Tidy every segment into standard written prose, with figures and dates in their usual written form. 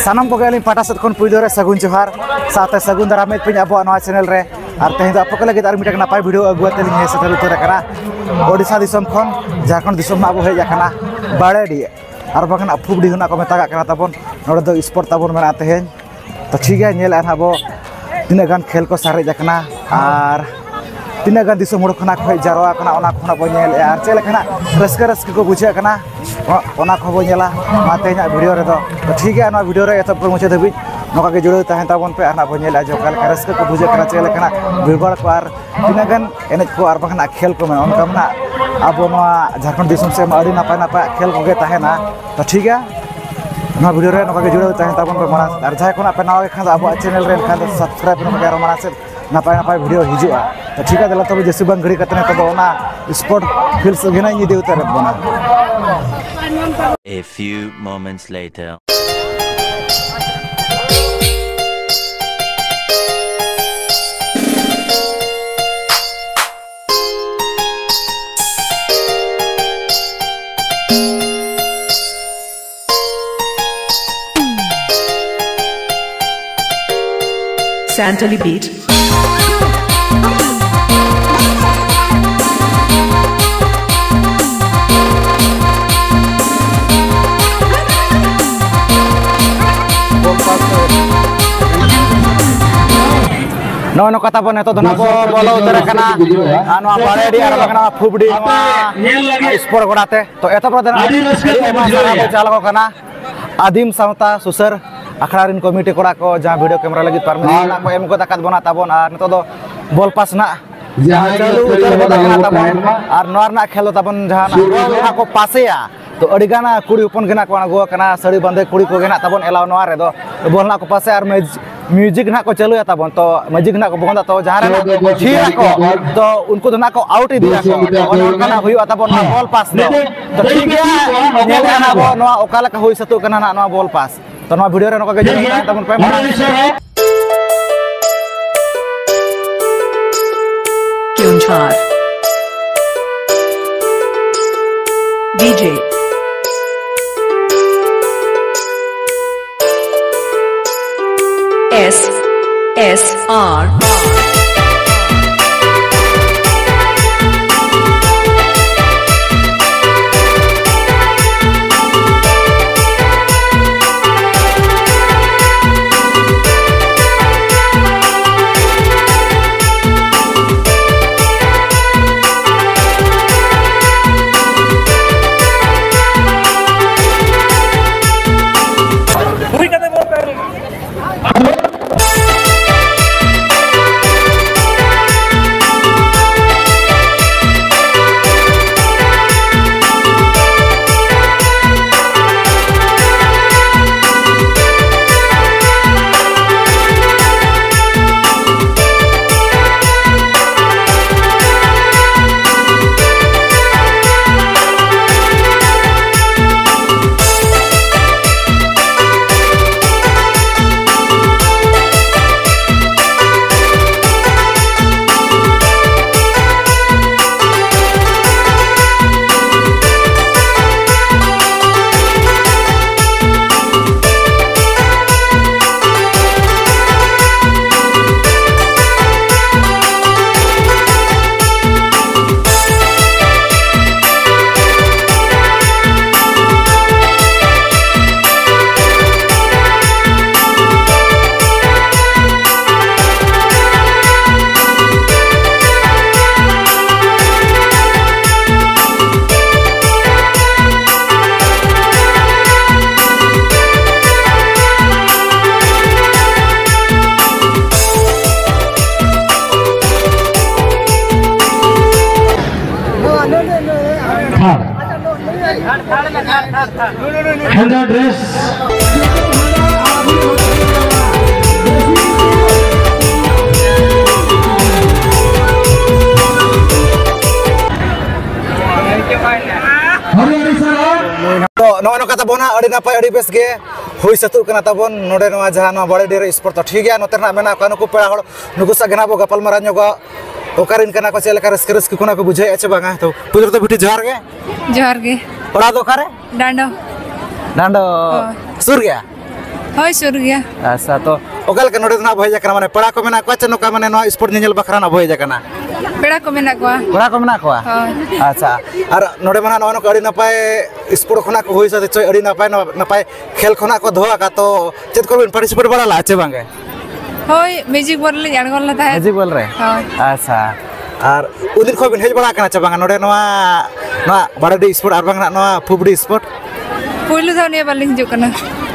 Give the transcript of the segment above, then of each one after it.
सानम को गली पाटा सत खन पुइलो रे सगुन जोहार साथे सगुन दारामे पिन अब नवा चैनल रे आर तेहे आप को लगे मिटा नापाय वीडियो अगुआते लिंग सेटर उतर करा ओडिसा दिसम खन झारखंड दिसम अब हेज आकना बाड़ेडी आर बखन फुबडी हुना को मेता करा तबन नोडे दो स्पोर्ट तबन मेना तेहे तो ठीक है नेल आबो तिना गान खेल को सारे जाकना आर तिना गान दिसम मुड़ खना खय जारवा कना ओना खना बो नेल आर चेले खना रस्का रस्का को बुझे कना ओना खबो नेला माते वीडियो रे तो ठीक है ना वीडियो रे एत पर मुझे धबी नोका के जुड़े तहन ताबन पे आना बनेला जो काल रस्का को बुझे कना चेले कना बिरबाड़ को आर तिना गान एनेज को आर बखना खेल को में उनका मना अब नवा झारखंड दिसम से अड़ी नापाय नापाय खेल को गे तहना तो ठीक है ना वीडियो रे नोका के जुड़े तहन ताबन पे माना आर जाय कोना पे नावा खान अब चैनल रे खान सब्सक्राइब नोका के माना से नापाय नापाय वीडियो हिजुआ तो ठीक है दला तब जैसे बंग घड़ी कतने तब ओना स्पोर्ट फील्ड से घेना ये दे उतर बना। A few moments later. Santali beat. नो कथा बन तो धना को बोलो उतर कना आनो बाड़ेडी आर बकना फुबडी स्पोर्ट गोडाते तो एत प्रदन चाल को कना आदिम सावता सुसर अखड़ा रिन कमिटी कोड़ा को जहां वीडियो कैमरा लगी परमिशन को एम को ताकत बना ताबन आर नतो दो बॉल पास ना चालू उतर बना ताबन आर नोर ना खेल ताबन जहां को पासेया तो अड़ीगाना कुड़ी उपन गेना को गो कना सड़ी बंदे कुड़ी को गेना ताबन एलाव नोर रे दो बॉल ना को पासे आर म्यूजिक ना को चलुया ताबन तो मैजिक ना को बंदा तो जहां रे ठीक को तो उनको तो ना को आउट दिया को और कना हुआ ताबन ना बॉल पास दो तो ठीक है नेला ना बो नोआ ओकाला का होई सतो कना ना नोआ बॉल पास तो नोआ वीडियो रे नोका के जरूर ताबन पे Kyunchar DJ SSR ada dress. Hari-hari salam. तो नोनो कथा बोना अड़ी नपाय अड़ी बेस गे हुई सतु कना तबन नोडे नवा जहां नवा बड़े डेरे स्पोर्ट तो ठीक है नोते ना मेना का नुकु पेड़ा हड़ नुकु सा गना बो गपल मारा न्योगा ओकारिन कना को चेल का रस्क रस्क कोना को बुझे अच्छे बांगा तो पुजर तो बिटी जोहार गे ओड़ा दो कारे डांडो डांडो सुर गया होय सुर गया अच्छा तो ओकल के नोडे ना भइजा कना माने पड़ा को मेना को चनो का माने नो स्पोर्ट नेल बखरा ना भइजा कना पेड़ा को मेना को अच्छा और नोडे मना नो अड़ी नपाय स्पोर्ट खना को होई सते चोय अड़ी नपाय खेल खना को धोआ का तो चेत को पार्टिसिपेट बड़ा ला अच्छे बांगे होय म्यूजिक बोल ले अड़गोल ला था जी बोल रहे अच्छा और उदिन खो बिन हेज बड़ा कना चबांगा नोडे नवा बड़ाडी स्पोर्ट और बांगना नवा फुबडी स्पोर्ट पुलु था ने बालिंग जो कना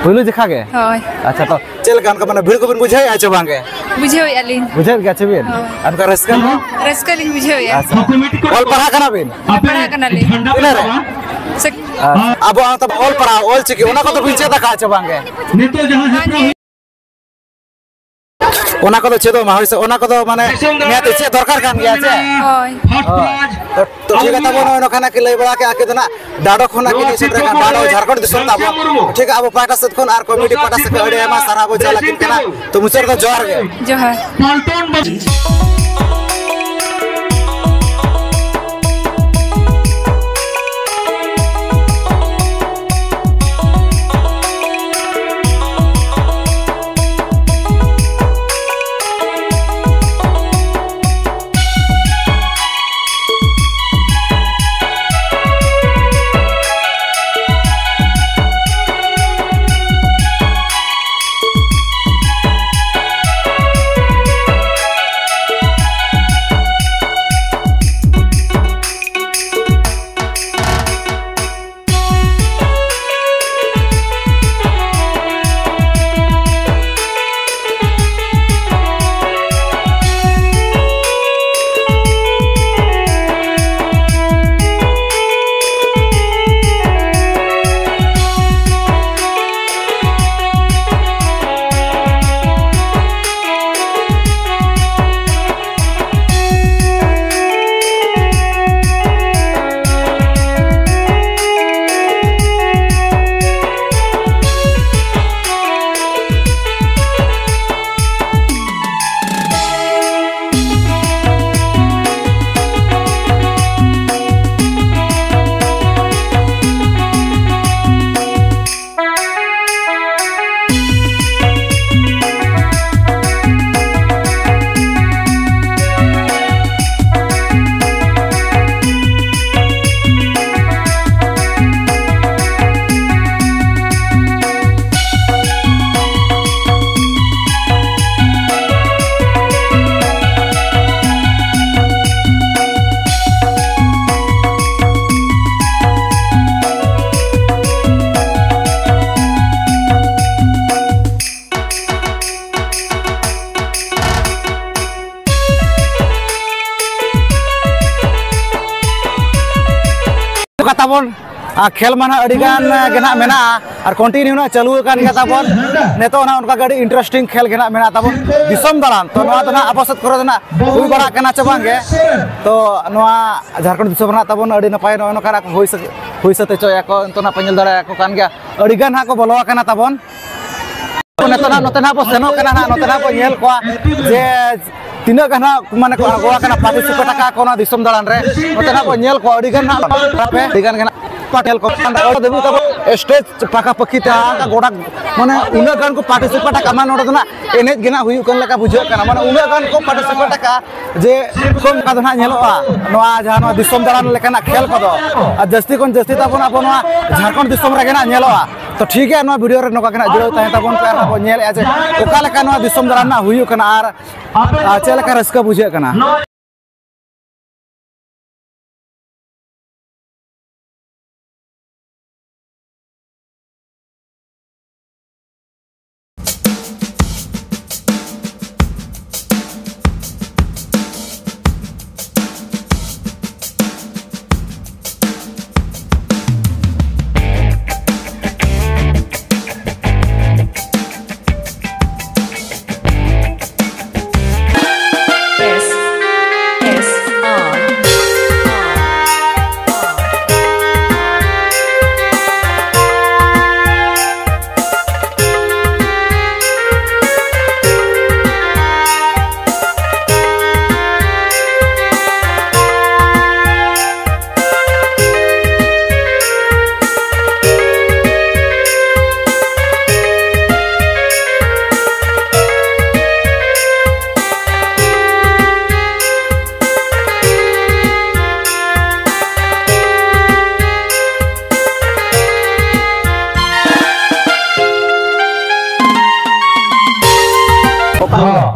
पुलु दिखा गे होय अच्छा तो चल गान का माने भीड़ को बिन बुझाई आ चबांगे बुझे होय अलिन बुझे गया छबिन अनका रस्का रसकलिन बुझे होय अच्छा ऑल पढ़ा कना बिन पढ़ा कना ले अब तब ऑल पढ़ा ऑल चिकी ओना को तो बिचे तक आ चबांगे Nito jangan ओना को तो छेदो मा होइसे ओना को तो माने मैं तो छे दरकार कान गया छे होय तो ठीक है तब ओनो खाना के लई बड़ा के आके ना डाडो खोना के दिस रे डाडो झारखंड दिस ताबो ठीक है अब पाटा से कोन आर कमेटी पाटा से अड़े मा सारा बो चला किन कना तो मुसर तो जोर गे जोहार Palton ताबन खेल माना अड़ीगान गेना मेना और कंटिन्यू ना चालू कान गया ताबन नेतो ना उनका गाड़ी इंटरेस्टिंग खेल गेना मेना ताबन दिसम दालान तो नवा तना आपसत करे ना हुई बड़ा कना चबांगे तो नवा झारखंड दिसम ना ताबन अड़ी नपाय नो करा हुई सते चोया को तो ना पंजल दड़ा को कान गया अड़ीगान हा को बोलवा कना ताबन नेतो ना नोते ना बो सेनो कना ना नोते ना बो नेल को जे तीना गना माने को गोवा कना पार्टिसिपेट का कोना दिसम दालान रे नोते ना बो नेल को अड़ीगान ना अड़ीगान गना पाटेल को देबू तब स्टेज पाका पक्की ता गोडा माने उना गान को पार्टिसिपेट का मान नोडना एनेज गिना हुई कन लका बुझे कना माने उना गान को पार्टिसिपेट का जे कम का दना नेलोआ नोआ जहां दिसम दालान लेकना खेल को दो जस्ती कोन जस्ती ताबन आपन झारखंड दिसम रे गेना नेलोआ तो ठीक है नो वीडियो रे नोका गेना जुड़ो ताहे ताबन पे आपन नेल आजे ओका लेका नो दिसम दालान ना हुई कना आर चेल का रस्का बुझे कना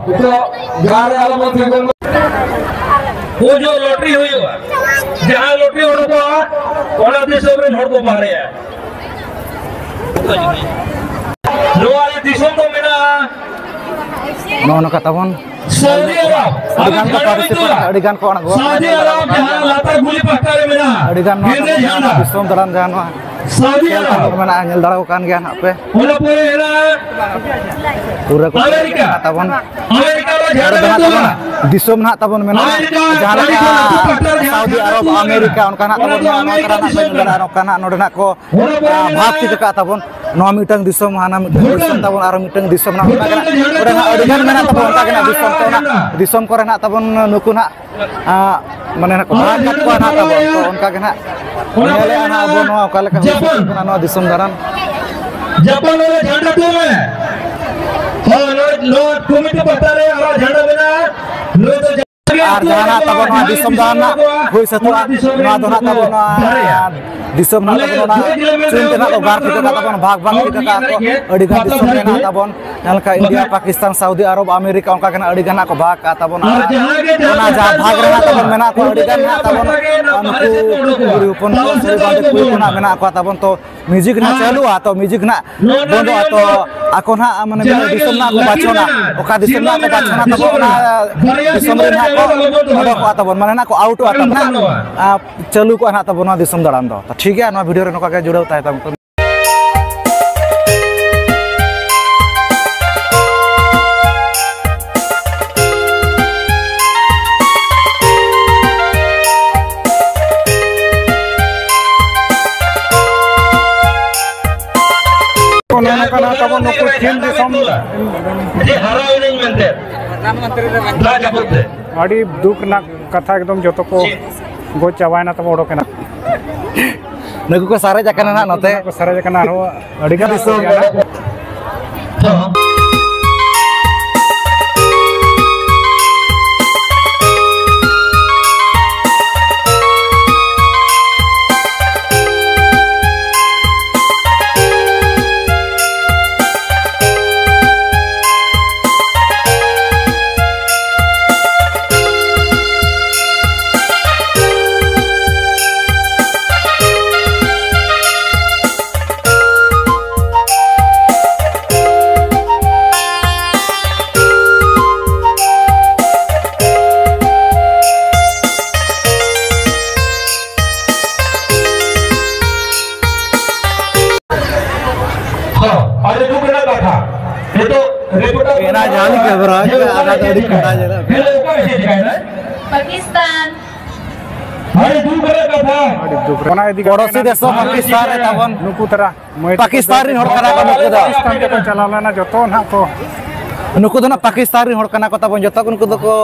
तो गारे आलो मत वो जो लॉटरी हुई हुआ जहां लॉटरी हो रहा ओना दिसम रे हड़ को बाहरे है नोआ दिसम को मेना नौन कताबन सऊदी अरब अडिगान को पार्टिसिपेट अडिगान को अणगो सऊदी अरब जहां लाता गुली पट्टा रे मेना अडिगान नौ दिसम दरान जान सऊदी अरब मेना नेल दाड़ा कान गया ना पे ओना पोरे हेना पूरा को अमेरिका ताबन अमेरिका रो झाड़ा तो दिसम ना ताबन मेना जहां सऊदी अरब अमेरिका उनका ना ताबन ना कराना पे दरा नोकाना नोडना को भाग ती का ताबन नो मिटंग दिसम हाना दिसम ताबन आरो मिटंग दिसम ना ओरा ना अडिगान मेना ताबन उनका ना दिसम को ना दिसम को ना ताबन नुकु ना माने ना को भाग को ना ताबन तो उनका के ना नेले ना अबो नो का लेका ना नो दिसम दरान जापान वाले झंडा तो में हां लो कमिटी पट्टा रे आरो झंडा मेना लो तो आर जाना तबन दिसम दाना होई सतवा ना दोना तबन दिसम ना तबन चुनते ना गार के तबन भाग भाग के का को अडिगा दिसम ना तबन नलका इंडिया पाकिस्तान सऊदी अरब अमेरिका उनका केना अडिगा ना को भाग का तबन ना जा भाग रहा तबन मेना को अडिगा ना तबन उनको गुरुपन को सरी बांधे कोई ना मेना को तबन तो म्यूजिक ना चालू आ तो म्यूजिक ना बंदो आ तो आको ना माने दिसम ना को बाचोना ओका दिसम ना को बाचोना तबन दिसम रे ना ओडो को आतबन माने ना को आउट आतबन ना चालू को ना तबन दिसम दड़ान दो तो ठीक है ना वीडियो रे नोका के जुड़ाव ताय तम कोना तबन नुकु खेल दिसम जे हराव नहीं मनते प्रधानमंत्री रे ला जबते अड़ी दुख ना कथा एकदम जतो को गो चावायना तब ओडो केना नुकु को सारे जकना ना नते को सारा जकना हो अड़ी का दिसम अरे तू केना कथा ये तो रिपोर्टर एना जान के बराज आधा तड़ी खड़ा जला हेलो का विषय दिखाई ना पाकिस्तान अरे तू केना कथा अड़ी दुख कोना इदी पड़ोसी देश पाकिस्तान रे तबन नुकु तरा पाकिस्तानी हड़ कना को नुकु दा पाकिस्तान के तो चलाला ना जतो ना तो नुकु दना पाकिस्तानी हड़ कना को तबन जतो नुकु दो को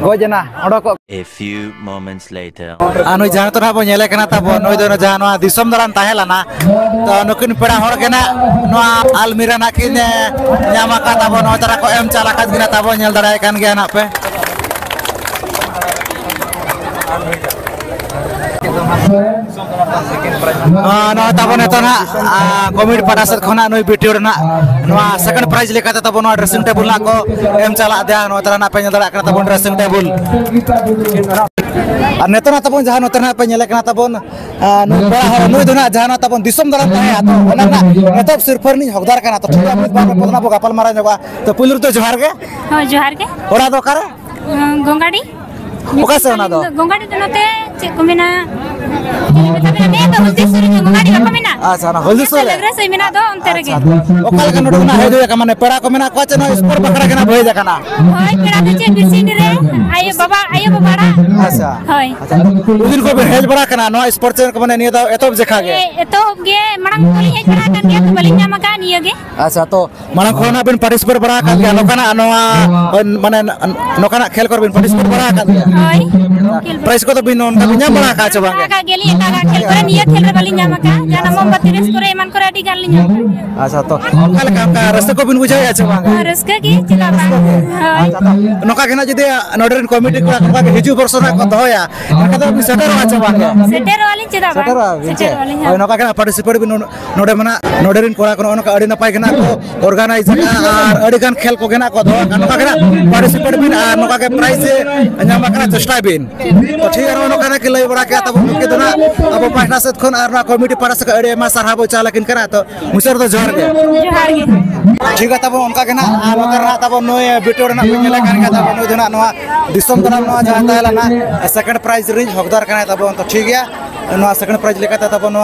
गोजना हड़ को A few moments later. आनो जान तो ना बो नेले कना तबन नोय दो जानो दिसम दरान ताहेलाना तो नुकिन पेड़ा हड़ केना नो आलमीरा ना किन न्यामा का तबन नो तरा को एम चाला का गिना तबन नेल दराय कान गया ना पे नो तबन तो ना कमिटी पाटा से खना नोय वीडियो ना नो सेकंड प्राइज लेका तबन ड्रेसिंग टेबल ना को एम चाला दया नो तरा ना पे नेल दरा कना तबन ड्रेसिंग टेबल और नेतना तबन जहां नतना पे नेले कना तबन नुई दोना जहां तबन दिसम दरा ताहे तो ओना ना नेतब सिरफर नि हकदार कना तो ठीक है पदना बो गापल मारा जगा तो पुलुर तो जोहार के हां जोहार के ओड़ा दो करे गोंगाड़ी ओका से ओना दो गोंगाड़ी तो नते चे कमिना ने तो हल्दीसुरी गोंगाड़ी का कमिना अच्छा ना हल्दीसुरी लग रहा सही मिना दो अंतर के ओका लगा नडो ना हेदो का माने पेड़ा को मिना को चे न स्कोर बकरा के ना भई देखना होय पेड़ा तो चे बिसिन रे आयो बाबा अच्छा होय अच्छा उदिन को हेज बड़ा कना नो स्पोर्ट को माने निया दो एतो जेखा गे एतो गे मणंग कोली हे करा का निया तो बलिnya मका निया गे अच्छा तो मणंग खोना बिन पार्टिसिपेट बड़ा का नो kana नो माने नो kana खेल कर बिन पार्टिसिपेट बड़ा का Hoy. प्राइस को तो बिन उनका बिन nyam bala ka coba ke Kakak geli kakak khel kore niat khel re bali nyama ka. Jana mom batiris kore iman kore adi gan li nyama. acha to kala kam ka rasa ko bin bujai acha bang Harus ke ki cila bang. Hoy. noka kena jadi noderin komiti kura noka ke hiju persona ko doya ka to bin seter acha bang Seter wali cila bang. Seter wali oi noka kena participate bin node mana noderin kura ko noka adi napai kena ko organize ar adi kan khel ko kena ko do noka kena participate bin noka ke prize nyama kena chesta bin to thik ar noka kena ke lai bora ke tabo ke dona abo pahna set khon ar na komiti para se adi ma sarhabo chalakin kena to musar to jor ge Johar ge. ठीक है तब उनका के ना आलो कर रहा तब no बिटोर ना पिंगले कर के तब नो धना नो दिसम तना नो जाता है ना सेकंड प्राइज रिज हकदार करना तब तो ठीक है नो सेकंड प्राइज लेका तब नो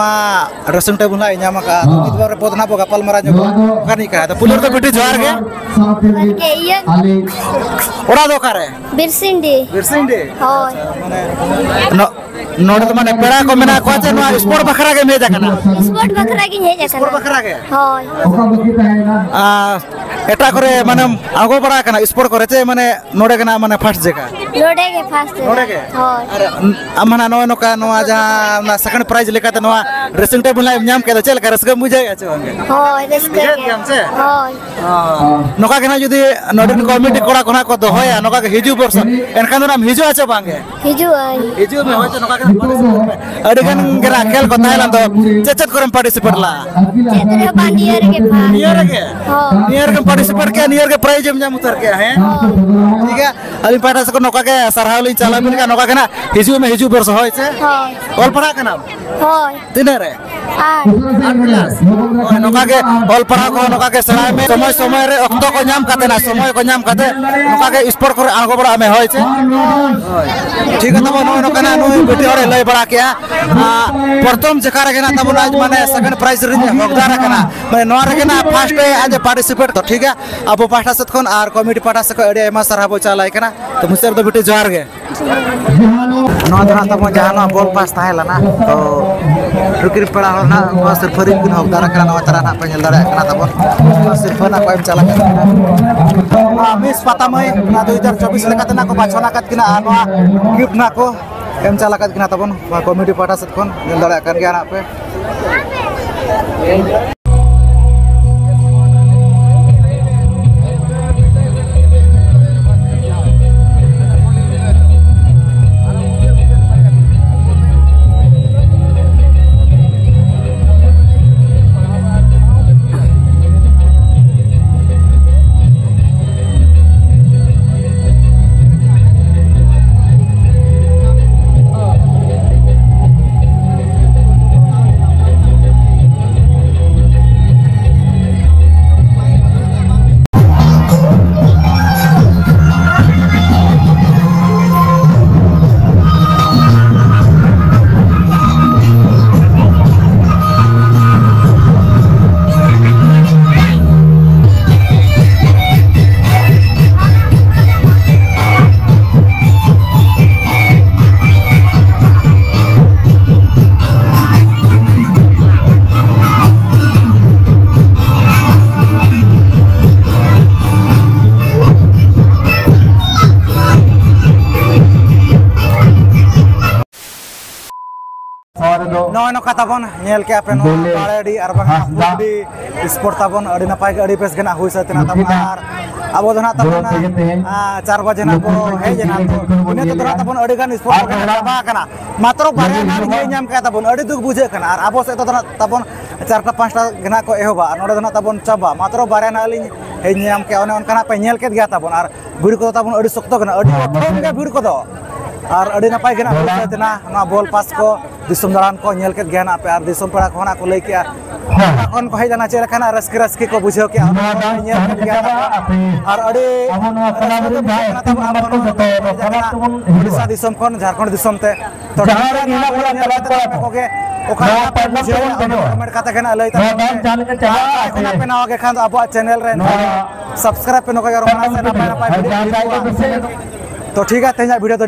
ड्रेसिंग टेबल ला इनाम का इतबार पोदना बोगा पलमरा जो करनी का तो पुलर तो बिटी जोर के Ke iya ओरा दो करे Birsindi. बिरसिंडे Hoy. माने नो नोड तो माने पेड़ा को मेना को चे नो स्पोर्ट बखरा के मेजा kana Sport bakra gi heja sport kana. बखरा के Hoy. एटा करे माने आगो बड़ा kana स्पोर्ट करे चे माने नोडे kana माने फर्स्ट जगह Lode ge fast. नोडे के Hoy. अरे अमना नो नो का नो जहां ना सेकंड प्राइज लेका त नो ड्रेसिंग टेबल ला न्याम के चल कर रसगा मुझे अच्छा होंगे Hoy. Reska Lihat ge. jam se? Hoy. नोका के ना जदी नोडन कमिटी कोड़ा कोना को दो होया नोका के हिजु बरस एनखान नाम हिजु अच्छा बांगे Hiju ay. हिजु में होय नोका के पार्टिसिपेट अडगन गेरा खेल को ताइला तो चचत करम पार्टिसिपेट ला Cetere bandier ge fast. Near के Hoy. नियर के पार्टिसिपेट के नियर के प्राइज में जाम उतर के है ठीक है अली पाटा से को नोका के सरहावली चला बिन का नोका के ना हिजु में हिजु बरस होय छे Hoy. ऑल पढ़ा के नाम Hoy. दिने रे Ay. नोका के ऑल पढ़ा को नोका के सराय में समय समय रे अक्तो को नाम काते ना समय को नाम काते नोका के स्पोर्ट को आगो बड़ा में होय छे ठीक है तब नोका ना नो बेटी और लय बड़ा के प्रथम जकार के ना तब आज माने सेकंड प्राइज रे हकदार के ना माने नो रे के ना फर्स्ट आज पार्टिसिपेट तो ठीक है अब पाटा से खन आर कमिटी पाटा से एडे मा सरहाबो चलाय के ना तो मुसर तो बेटी जोहार गे नो धरा तब जहां बॉल पास ताहेला ना तो रुकिर पड़ा हो ना बस फरी बिन हकदार के ना तरा ना पेल दाड़ा के ना तब सिर्फ ना को एम चला के मिस पता मई ना 2024 लेकाते ना को बाछना कात किना आनवा गिफ्ट ना को एम चला कात किना तबन कमिटी पाटा से खन नेल दाड़ा kan गया ना पे नॉय नो कताबन नेल के आपे नो बाड़ेडी आर बाडी स्पोर्ट ताबन अडी नपाय के अडी पेस गना होई सतना तब आर अबो दना तबन 4 बजे ना को हे जना तो ने तो दरा तबन अडी गान स्पोर्ट के बा कना मात्र बारे ना हे नाम के तबन अडी दुख बुझे कना आर अबो से तो दना तबन 4टा 5टा गना को एहोबा नोडे दना तबन चबा मात्र बारे ना लिन हे नाम के ओने उनका पे नेल के गया तबन आर भीड़ को तबन अडी सख्त कना अडी ठोम के भीड़ को दो और अड़ी नपाय गना होतना ना बॉल पास को दिसम दरान को नेल के गना पे आर दिसम पड़ा कोना को लई के कोन को हे जाना चले खाना रस्के रस्के को बुझो के नेल के गना और अड़ी उड़ीसा दिसम कोन झारखंड दिसम ते तो को के ओखा कमेंट काता गना लई ता कोना पे ना के खान अब चैनल रे सब्सक्राइब पे नो के रोना से ना पाए तो ठीक है तेजा वीडियो तो